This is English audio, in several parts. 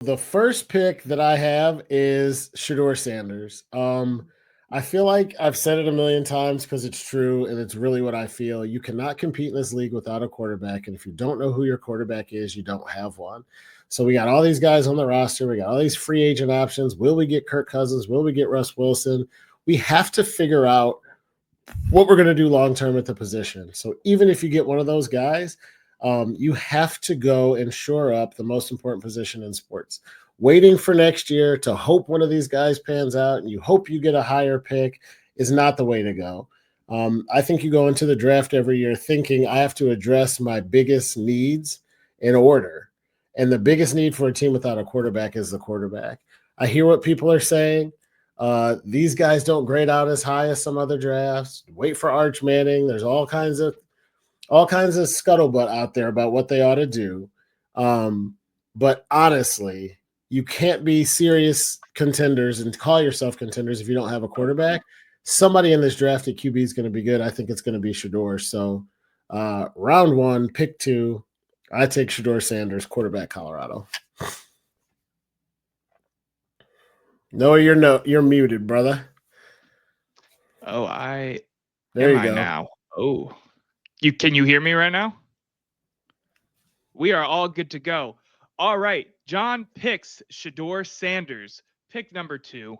The first pick that I have is Shador Sanders. I feel like I've said it a million times because it's true and it's really what I feel. You cannot compete in this league without a quarterback. And if you don't know who your quarterback is, you don't have one. So we got all these guys on the roster. We got all these free agent options. Will we get Kirk Cousins? Will we get Russ Wilson? We have to figure out what we're going to do long term at the position. So even if you get one of those guys, you have to go and shore up the most important position in sports. Waiting for next year to hope one of these guys pans out and you hope you get a higher pick is not the way to go. I think you go into the draft every year thinking I have to address my biggest needs in order. And the biggest need for a team without a quarterback is the quarterback. I hear what people are saying. These guys don't grade out as high as some other drafts. Wait for Arch Manning. There's all kinds of scuttlebutt out there about what they ought to do. But honestly, you can't be serious contenders and call yourself contenders if you don't have a quarterback. Somebody in this draft at QB is going to be good. I think it's going to be Shador. So round 1, pick 2, I take Shador Sanders, quarterback, Colorado. Noah, you're muted, brother. Oh, there you I go. Now? Oh, can you hear me right now? We are all good to go. All right, John picks Shador Sanders, pick number 2.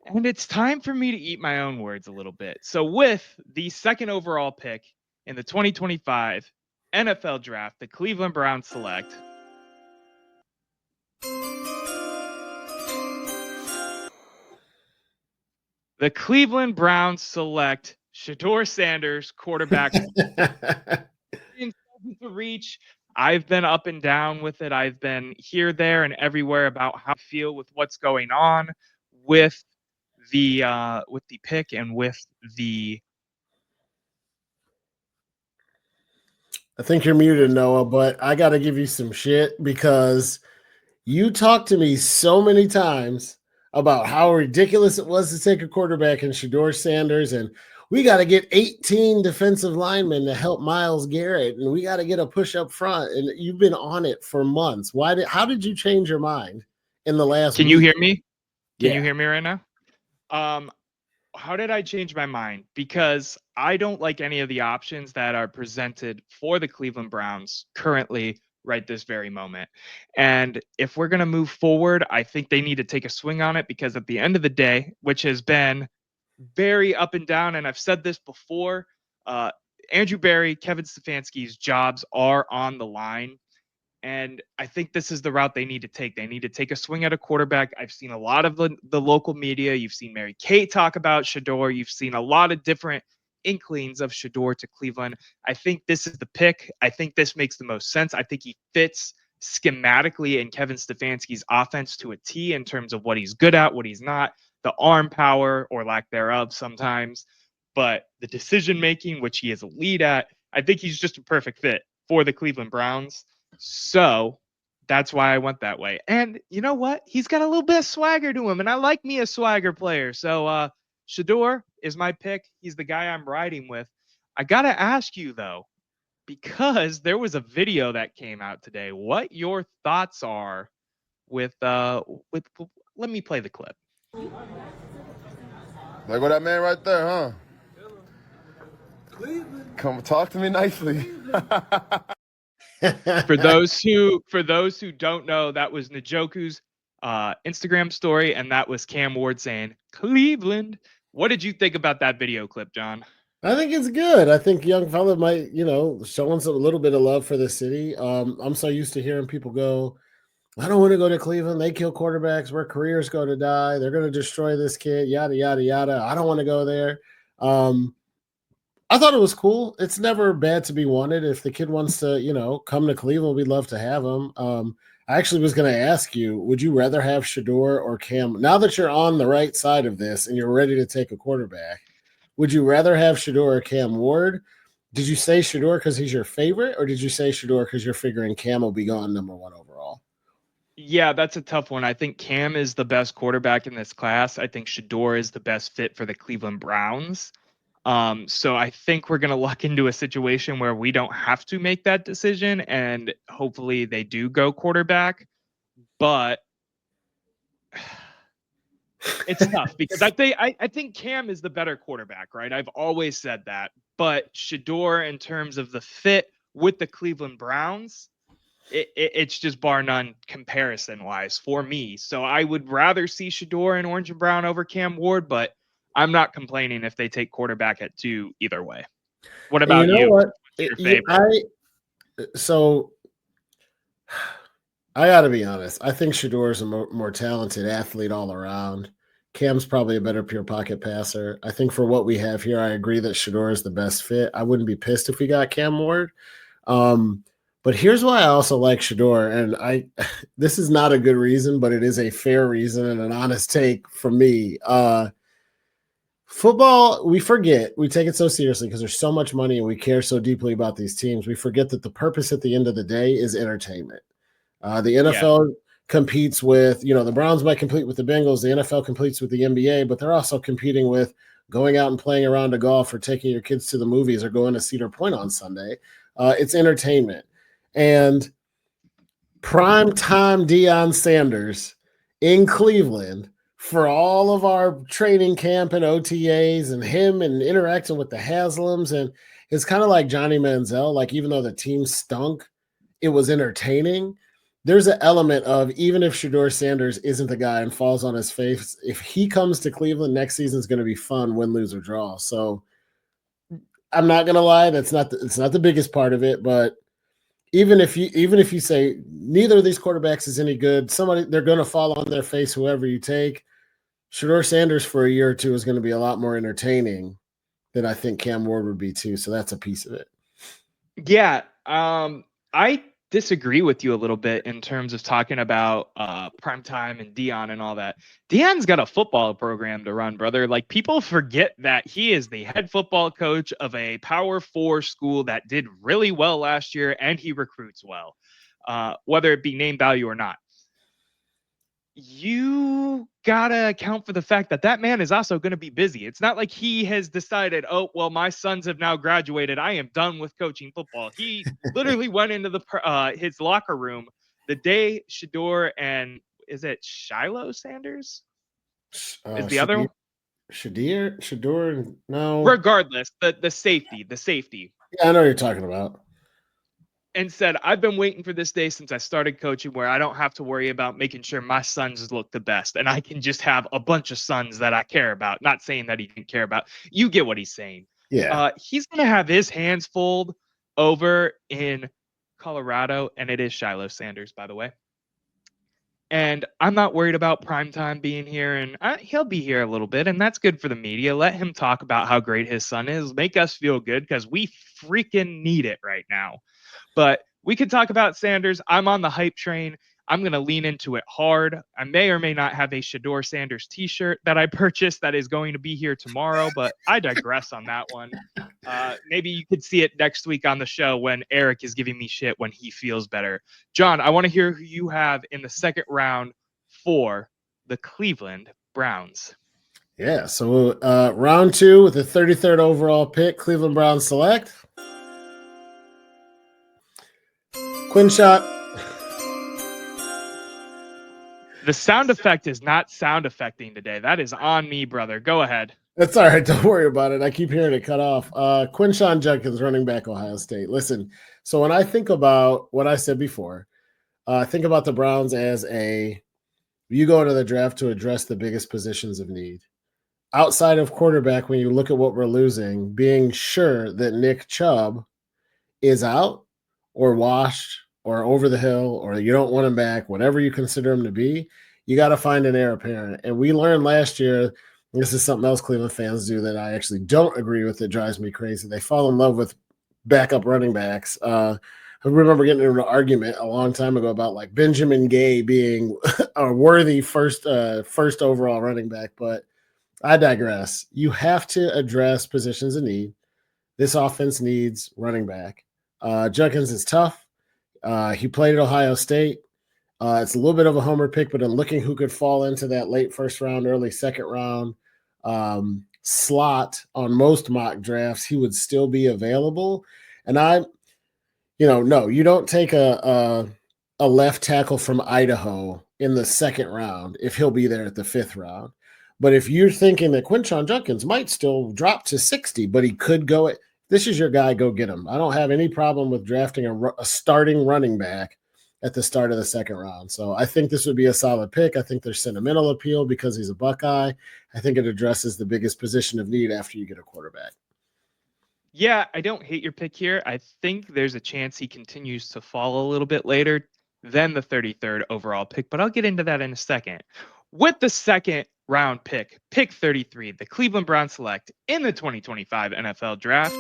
And it's time for me to eat my own words a little bit. So with the second overall pick in the 2025 NFL Draft, the Cleveland Browns select Shador Sanders, quarterback. To reach. I've been up and down with it. I've been here, there, and everywhere about how I feel with what's going on with the pick and with the. I think you're muted, Noah, but I got to give you some shit because you talked to me so many times about how ridiculous it was to take a quarterback in Shador Sanders, and we got to get 18 defensive linemen to help Myles Garrett, and we got to get a push up front. And you've been on it for months. How did you change your mind in the last Can week? You hear me? Can Yeah. you hear me right now? How did I change my mind? Because I don't like any of the options that are presented for the Cleveland Browns currently right this very moment. And if we're going to move forward, I think they need to take a swing on it because at the end of the day, which has been very up and down, and I've said this before, Andrew Berry, Kevin Stefanski's jobs are on the line. And I think this is the route they need to take. They need to take a swing at a quarterback. I've seen a lot of the local media. You've seen Mary Kate talk about Shador. You've seen a lot of different inklings of Shador to Cleveland. I think this is the pick. I think this makes the most sense. I think he fits schematically in Kevin Stefanski's offense to a T in terms of what he's good at, what he's not, the arm power or lack thereof sometimes, but the decision making, which he is a lead at, I think he's just a perfect fit for the Cleveland Browns. So that's why I went that way. And you know what? He's got a little bit of swagger to him, and I like me a swagger player. So Shador is my pick. He's the guy I'm riding with. I got to ask you, though, because there was a video that came out today, what your thoughts are with let me play the clip. Like what that man right there, huh? Come talk to me nicely. For those who don't know, that was Njoku's Instagram story, and that was Cam Ward saying Cleveland. What did you think about that video clip, John? I think it's good. I think young fella might, showing a little bit of love for the city. I'm so used to hearing people go, I don't want to go to Cleveland. They kill quarterbacks where careers go to die. They're going to destroy this kid, yada, yada, yada. I don't want to go there. I thought it was cool. It's never bad to be wanted. If the kid wants to, come to Cleveland, we'd love to have him. I actually was going to ask you, would you rather have Shador or Cam? Now that you're on the right side of this and you're ready to take a quarterback, would you rather have Shador or Cam Ward? Did you say Shador because he's your favorite, or did you say Shador because you're figuring Cam will be gone number 1 overall? Yeah, that's a tough one. I think Cam is the best quarterback in this class. I think Shador is the best fit for the Cleveland Browns. So I think we're going to luck into a situation where we don't have to make that decision, and hopefully they do go quarterback. but it's tough because I think Cam is the better quarterback, right? I've always said that. But Shedeur, in terms of the fit with the Cleveland Browns, it's just bar none comparison wise for me. So I would rather see Shedeur and Orange and Brown over Cam Ward, but I'm not complaining if they take quarterback at 2 either way. What about you? What? What's your favorite? So I got to be honest. I think Shedeur is a more talented athlete all around. Cam's probably a better pure pocket passer. I think for what we have here, I agree that Shedeur is the best fit. I wouldn't be pissed if we got Cam Ward. But here's why I also like Shedeur, and this is not a good reason, but it is a fair reason and an honest take from me. Football, we forget. We take it so seriously because there's so much money and we care so deeply about these teams. We forget that the purpose at the end of the day is entertainment. The NFL competes with, the Browns might compete with the Bengals. The NFL competes with the NBA, but they're also competing with going out and playing a round of golf or taking your kids to the movies or going to Cedar Point on Sunday. It's entertainment. And prime time Deion Sanders in Cleveland for all of our training camp and OTAs and him and interacting with the Haslams. And it's kind of like Johnny Manziel. Like, even though the team stunk, it was entertaining. There's an element of, even if Shedeur Sanders isn't the guy and falls on his face, if he comes to Cleveland next season, is going to be fun, win, lose, or draw. So I'm not going to lie, it's not the biggest part of it, but even if you say neither of these quarterbacks is any good, they're going to fall on their face, whoever you take. Shedeur Sanders for a year or two is going to be a lot more entertaining than I think Cam Ward would be too. So that's a piece of it. Yeah. I disagree with you a little bit in terms of talking about primetime and Deion and all that. Deion's got a football program to run, brother. Like, people forget that he is the head football coach of a Power 4 school that did really well last year, and he recruits well, whether it be name value or not. You gotta account for the fact that man is also going to be busy. It's not like he has decided, oh, well, my sons have now graduated, I am done with coaching football. He literally went into his locker room the day Shedeur and, is it Shiloh Sanders? Is the other one? Shedeur? No. Regardless, the safety. Yeah, I know what you're talking about. And said, I've been waiting for this day since I started coaching, where I don't have to worry about making sure my sons look the best. And I can just have a bunch of sons that I care about. Not saying that he didn't care about. You get what he's saying. Yeah. He's going to have his hands full over in Colorado. And it is Shiloh Sanders, by the way. And I'm not worried about primetime being here. And he'll be here a little bit. And that's good for the media. Let him talk about how great his son is. Make us feel good, because we freaking need it right now. But we could talk about Sanders. I'm on the hype train. I'm going to lean into it hard. I may or may not have a Shedeur Sanders t-shirt that I purchased that is going to be here tomorrow, but I digress on that one. Maybe you could see it next week on the show when Eric is giving me shit when he feels better. John, I want to hear who you have in the second round for the Cleveland Browns. Yeah, so round 2 with the 33rd overall pick, Cleveland Browns select Quinshon. The sound effect is not sound effecting today. That is on me, brother. Go ahead. That's all right. Don't worry about it. I keep hearing it cut off. Quinshon Judkins, running back, Ohio State. Listen, so when I think about what I said before, think about the Browns as you go to the draft to address the biggest positions of need. Outside of quarterback, when you look at what we're losing, being sure that Nick Chubb is out or washed or over the hill, or you don't want him back, whatever you consider him to be, you got to find an heir apparent. And we learned last year, this is something else Cleveland fans do that I actually don't agree with. It drives me crazy. They fall in love with backup running backs. I remember getting into an argument a long time ago about like Benjamin Gay being a worthy first overall running back, but I digress. You have to address positions of need. This offense needs running back. Judkins is tough. He played at Ohio State. It's a little bit of a homer pick, but in looking who could fall into that late first round, early second round slot on most mock drafts, he would still be available. And no, you don't take a a left tackle from Idaho in the second round if he'll be there at the 5th round. But if you're thinking that Quinshon Judkins might still drop to 60, but he could go at, this is your guy, go get him. I don't have any problem with drafting a starting running back at the start of the second round. So I think this would be a solid pick. I think there's sentimental appeal because he's a Buckeye. I think it addresses the biggest position of need after you get a quarterback. Yeah, I don't hate your pick here. I think there's a chance he continues to fall a little bit later than the 33rd overall pick, but I'll get into that in a second. With the second round pick, pick 33, the Cleveland Browns select in the 2025 NFL Draft.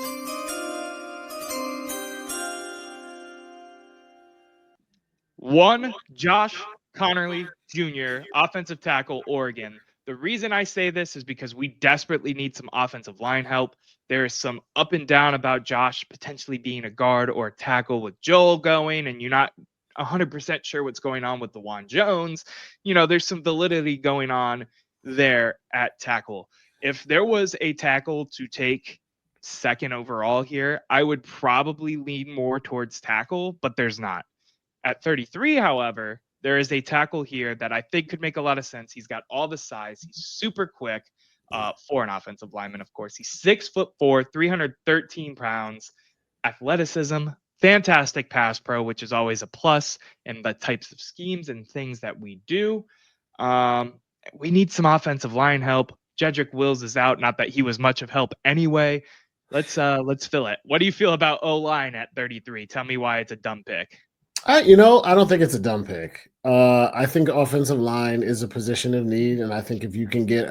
One, Josh Connerly Jr., offensive tackle, Oregon. The reason I say this is because we desperately need some offensive line help. There is some up and down about Josh potentially being a guard or a tackle with Joel going, and you're not 100% sure what's going on with DeJuan Jones. There's some validity going on there at tackle. If there was a tackle to take second overall here, I would probably lean more towards tackle, but there's not. At 33, however, there is a tackle here that I think could make a lot of sense. He's got all the size. He's super quick for an offensive lineman, of course. He's 6'4", 313 pounds, athleticism, fantastic pass pro, which is always a plus in the types of schemes and things that we do. We need some offensive line help. Jedrick Wills is out. Not that he was much of help anyway. Let's fill it. What do you feel about O-line at 33? Tell me why it's a dumb pick. I don't think it's a dumb pick. I think offensive line is a position of need, and I think if you can get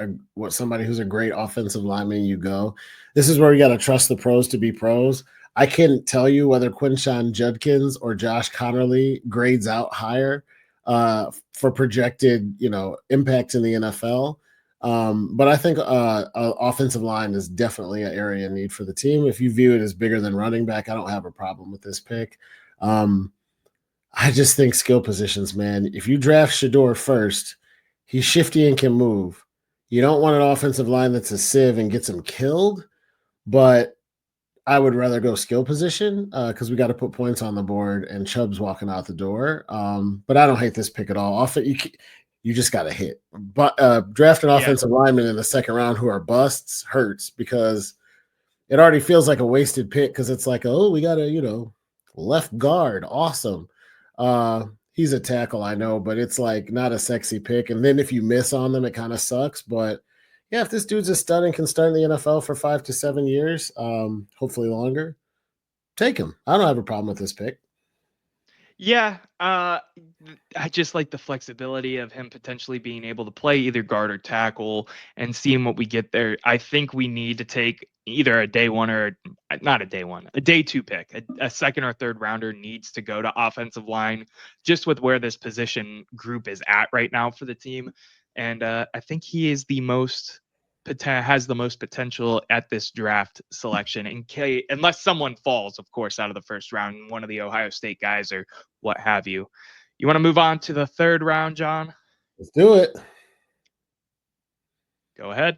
somebody who's a great offensive lineman, you go. This is where you got to trust the pros to be pros. I can't tell you whether Quinshon Judkins or Josh Connerly grades out higher for projected, impact in the NFL. But I think offensive line is definitely an area of need for the team. If you view it as bigger than running back, I don't have a problem with this pick. I just think skill positions, man. If you draft Shedeur first, he's shifty and can move. You don't want an offensive line that's a sieve and gets him killed, but I would rather go skill position because we got to put points on the board and Chubb's walking out the door. But I don't hate this pick at all. You just got to hit. But draft an offensive lineman in the second round who are busts hurts because it already feels like a wasted pick because it's like, oh, we got a, left guard. Awesome. He's a tackle, I know, but it's like not a sexy pick. And then if you miss on them, it kind of sucks. But yeah, if this dude's a stud and can start in the NFL for 5 to 7 years, hopefully longer, take him. I don't have a problem with this pick. Yeah, I just like the flexibility of him potentially being able to play either guard or tackle and seeing what we get there. I think we need to take either a day one or not a day one, a day two pick. A second or third rounder needs to go to offensive line just with where this position group is at right now for the team. And I think he is has the most potential at this draft selection unless someone falls, of course, out of the first round, one of the Ohio State guys or what have you. You want to move on to the third round, John? Let's do it. Go ahead.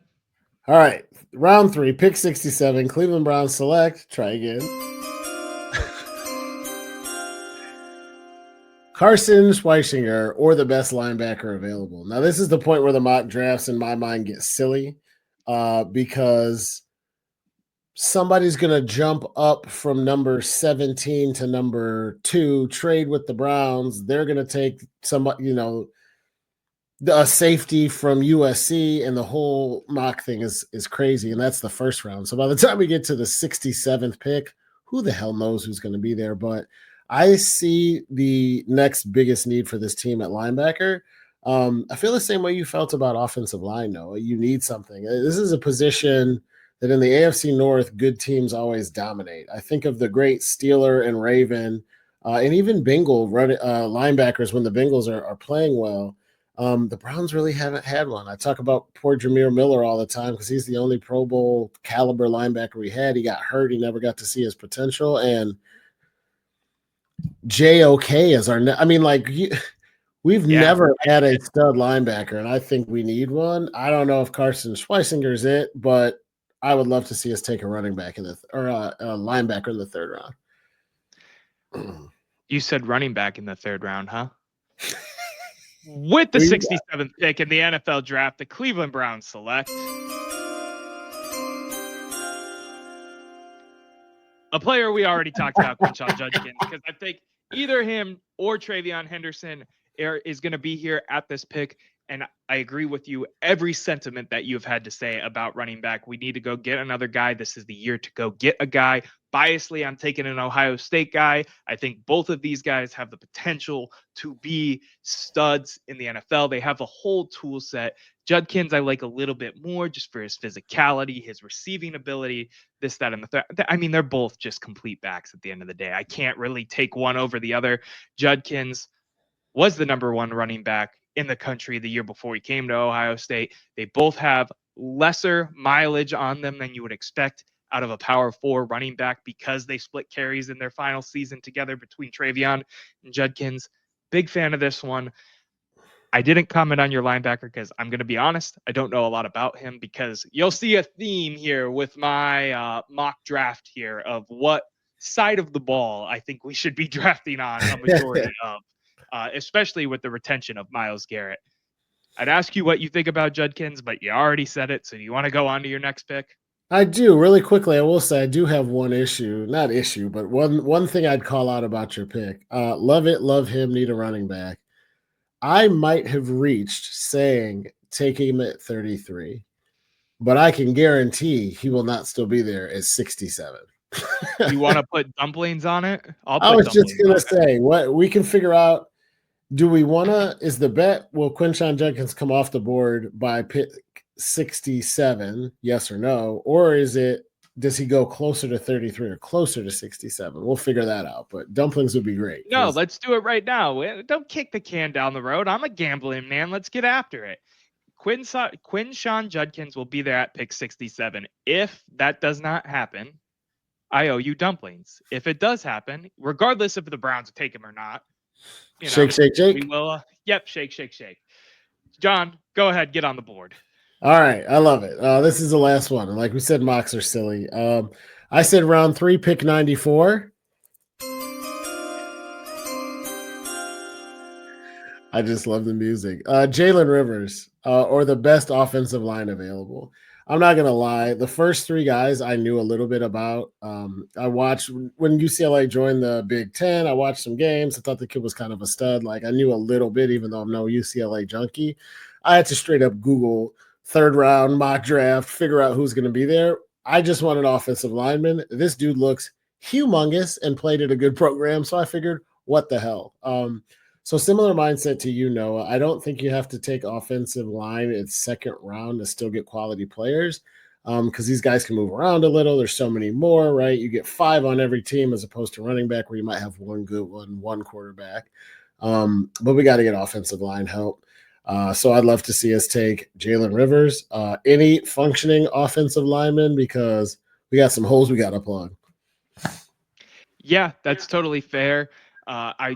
All right. Round 3, pick 67, Cleveland Browns select. Try again. Carson Schweizinger or the best linebacker available. Now, this is the point where the mock drafts in my mind get silly because somebody's going to jump up from number 17 to number 2, trade with the Browns. They're going to take somebody, a safety from USC, and the whole mock thing is crazy, and that's the first round. So by the time we get to the 67th pick, who the hell knows who's going to be there? But I see the next biggest need for this team at linebacker. I feel the same way you felt about offensive line, Noah. You need something. This is a position that in the AFC North, good teams always dominate. I think of the great Steeler and Raven and even Bengal linebackers when the Bengals are playing well. The Browns really haven't had one. I talk about poor Jameer Miller all the time because he's the only Pro Bowl caliber linebacker we had. He got hurt. He never got to see his potential. And JOK is our we've never had a stud linebacker, and I think we need one. I don't know if Carson Schweizinger is it, but I would love to see us take a running back or a linebacker in the third round. You said running back in the third round, huh? With the We- 67th pick in the NFL draft, the Cleveland Browns select a player we already talked about, Quinshon Judkins, because I think either him or Travion Henderson is going to be here at this pick. And I agree with you. Every sentiment that you've had to say about running back, we need to go get another guy. This is the year to go get a guy. Biasly, I'm taking an Ohio State guy. I think both of these guys have the potential to be studs in the NFL. They have a whole tool set. Judkins, I like a little bit more just for his physicality, his receiving ability, this, that, and the third. I mean, they're both just complete backs at the end of the day. I can't really take one over the other. Judkins was the number one running back in the country the year before he came to Ohio State. They both have lesser mileage on them than you would expect out of a Power 4 running back because they split carries in their final season together between Travion and Judkins. Big fan of this one. I didn't comment on your linebacker because I'm going to be honest, I don't know a lot about him, because you'll see a theme here with my mock draft here of what side of the ball I think we should be drafting on a majority of, especially with the retention of Myles Garrett. I'd ask you what you think about Judkins, but you already said it. So do you want to go on to your next pick? I do. Really quickly, I will say I do have one issue. Not issue, but one thing I'd call out about your pick. Love it, love him, need a running back. I might have reached saying take him at 33, but I can guarantee he will not still be there at 67. You want to put dumplings on it? I was just going to say, what we can figure out. Do we want to, is the bet, will Quinshon Judkins come off the board by pick 67, yes or no? Or does he go closer to 33 or closer to 67? We'll figure that out, but dumplings would be great. No, let's do it right now. Don't kick the can down the road. I'm a gambling man. Let's get after it. Quinshon Judkins will be there at pick 67. If that does not happen, I owe you dumplings. If it does happen, regardless if the Browns take him or not, shake. We will. Yep, shake. John, go ahead, get on the board. All right, I love it. This is the last one. Like we said, mocks are silly. I said round 3, pick 94. I just love the music. Jalen Rivers, or the best offensive line available. I'm not going to lie. The first 3 guys I knew a little bit about. I watched when UCLA joined the Big Ten. I watched some games. I thought the kid was kind of a stud. Like, I knew a little bit, even though I'm no UCLA junkie. I had to straight up Google third round mock draft, figure out who's going to be there. I just want an offensive lineman. This dude looks humongous and played at a good program. So I figured, what the hell? So similar mindset to you, Noah. I don't think you have to take offensive line in second round to still get quality players, because these guys can move around a little. There's so many more, right? You get 5 on every team as opposed to running back where you might have one good one quarterback. But we got to get offensive line help. So I'd love to see us take Jalen Rivers, any functioning offensive lineman, because we got some holes we got to plug. Yeah, that's totally fair. I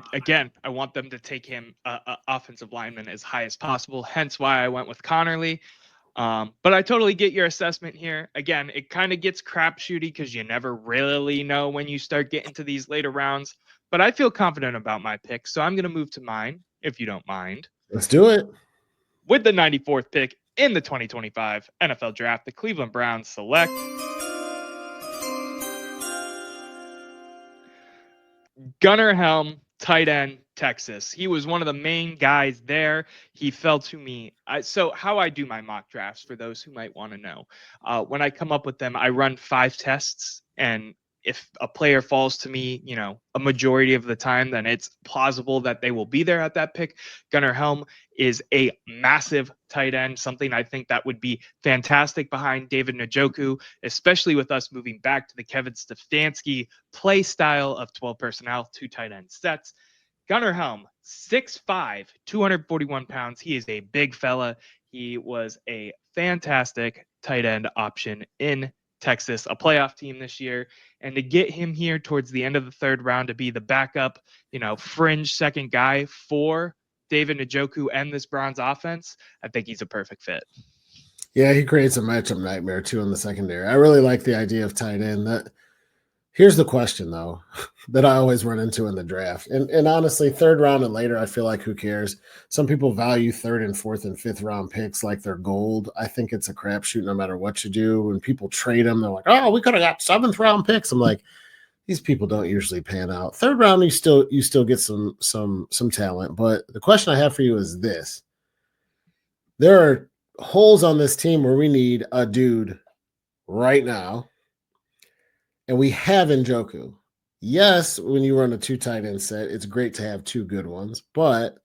want them to take him offensive lineman as high as possible. Hence why I went with Connerly. But I totally get your assessment here. Again, it kind of gets crapshooty because you never really know when you start getting to these later rounds. But I feel confident about my pick, so I'm going to move to mine, if you don't mind. Let's do it. With the 94th pick in the 2025 NFL Draft, the Cleveland Browns select Gunnar Helm, tight end, Texas. He was one of the main guys there. He fell to me. So how I do my mock drafts, for those who might want to know, when I come up with them, I run 5 tests, and if a player falls to me, a majority of the time, then it's plausible that they will be there at that pick. Gunnar Helm is a massive tight end, something I think that would be fantastic behind David Njoku, especially with us moving back to the Kevin Stefanski play style of 12 personnel, 2 tight end sets. Gunnar Helm, 6'5", 241 pounds. He is a big fella. He was a fantastic tight end option in Texas, a playoff team this year. And to get him here towards the end of the third round to be the backup, fringe second guy for David Njoku and this Browns offense, I think he's a perfect fit. Yeah, he creates a matchup nightmare too in the secondary. I really like the idea of tight end. Here's the question though that I always run into in the draft. And honestly, third round and later, I feel like who cares? Some people value third and fourth and fifth round picks like they're gold. I think it's a crapshoot no matter what you do. When people trade them, they're like, oh, we could have got seventh round picks. I'm like, these people don't usually pan out. Third round, you still get some talent. But the question I have for you is this. There are holes on this team where we need a dude right now. And we have Njoku. Yes, when you run a 2 tight end set, it's great to have 2 good ones. But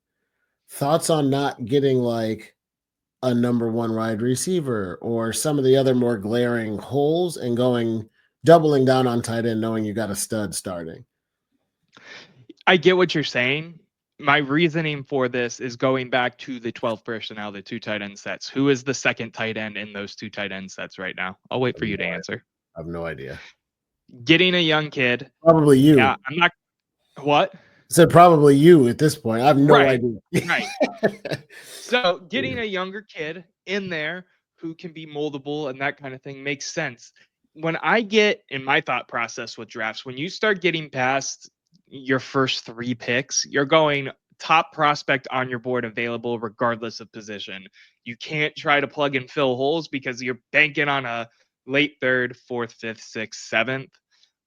thoughts on not getting like a number 1 wide receiver or some of the other more glaring holes and doubling down on tight end, knowing you got a stud starting? I get what you're saying. My reasoning for this is going back to the 12 personnel, the 2 tight end sets. Who is the second tight end in those 2 tight end sets right now? I'll wait for you to answer. I have no idea. Getting a young kid. Probably you. Yeah, I'm not. What? I said probably you at this point. I have no idea. Right. So getting a younger kid in there who can be moldable and that kind of thing makes sense. When I get in my thought process with drafts, when you start getting past your first 3 picks, you're going top prospect on your board available regardless of position. You can't try to plug and fill holes because you're banking on a late 3rd, 4th, 5th, 6th,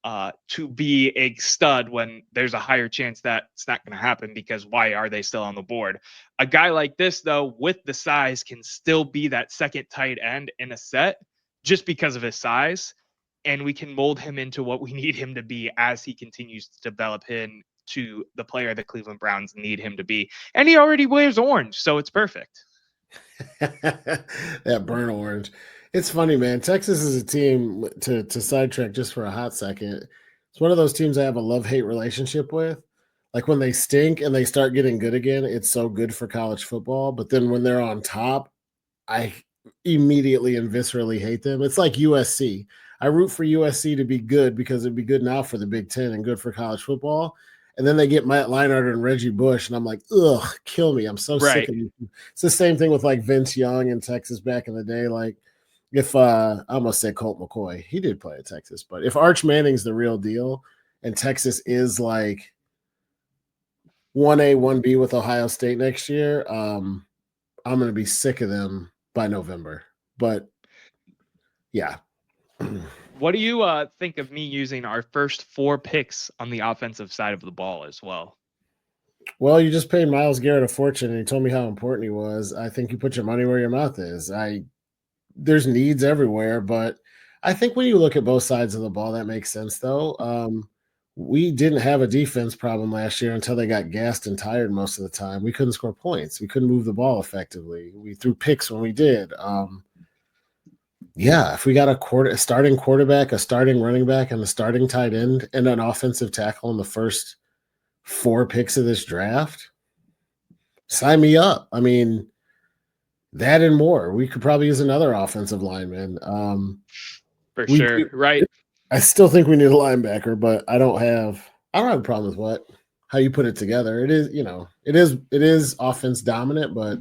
7th to be a stud when there's a higher chance that it's not going to happen, because why are they still on the board? A guy like this, though, with the size, can still be that second tight end in a set just because of his size. And we can mold him into what we need him to be as he continues to develop into the player the Cleveland Browns need him to be. And he already wears orange, so it's perfect. That burnt orange. It's funny, man. Texas is a team, to sidetrack just for a hot second. It's one of those teams I have a love-hate relationship with. Like when they stink and they start getting good again, it's so good for college football. But then when they're on top, I immediately and viscerally hate them. It's like USC. I root for USC to be good because it'd be good now for the Big Ten and good for college football. And then they get Matt Leinart and Reggie Bush, and I'm like, ugh, kill me. I'm so sick of you. It's the same thing with like Vince Young in Texas back in the day. Like if I almost said Colt McCoy, he did play at Texas, but if Arch Manning's the real deal and Texas is like 1A, 1B with Ohio State next year, I'm going to be sick of them by November. But yeah. What do you think of me using our first 4 picks on the offensive side of the ball as well? Well, you just paid Myles Garrett a fortune, and he told me how important he was. I think you put your money where your mouth is. There's needs everywhere, but I think when you look at both sides of the ball, that makes sense, though. We didn't have a defense problem last year until they got gassed and tired most of the time. We couldn't score points. We couldn't move the ball effectively. We threw picks when we did. Yeah, if we got a starting quarterback, a starting running back, and a starting tight end and an offensive tackle in the first 4 picks of this draft, sign me up. I mean, that and more. We could probably use another offensive lineman. For sure, right? I still think we need a linebacker, but I don't have a problem with how you put it together. It is, it is offense dominant, but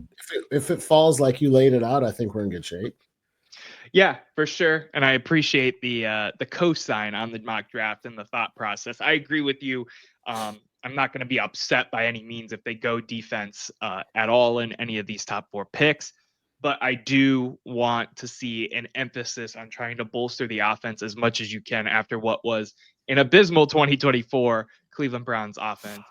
if it falls like you laid it out, I think we're in good shape. Yeah, for sure. And I appreciate the cosign on the mock draft and the thought process. I agree with you. I'm not going to be upset by any means if they go defense at all in any of these top 4 picks. But I do want to see an emphasis on trying to bolster the offense as much as you can after what was an abysmal 2024 Cleveland Browns offense.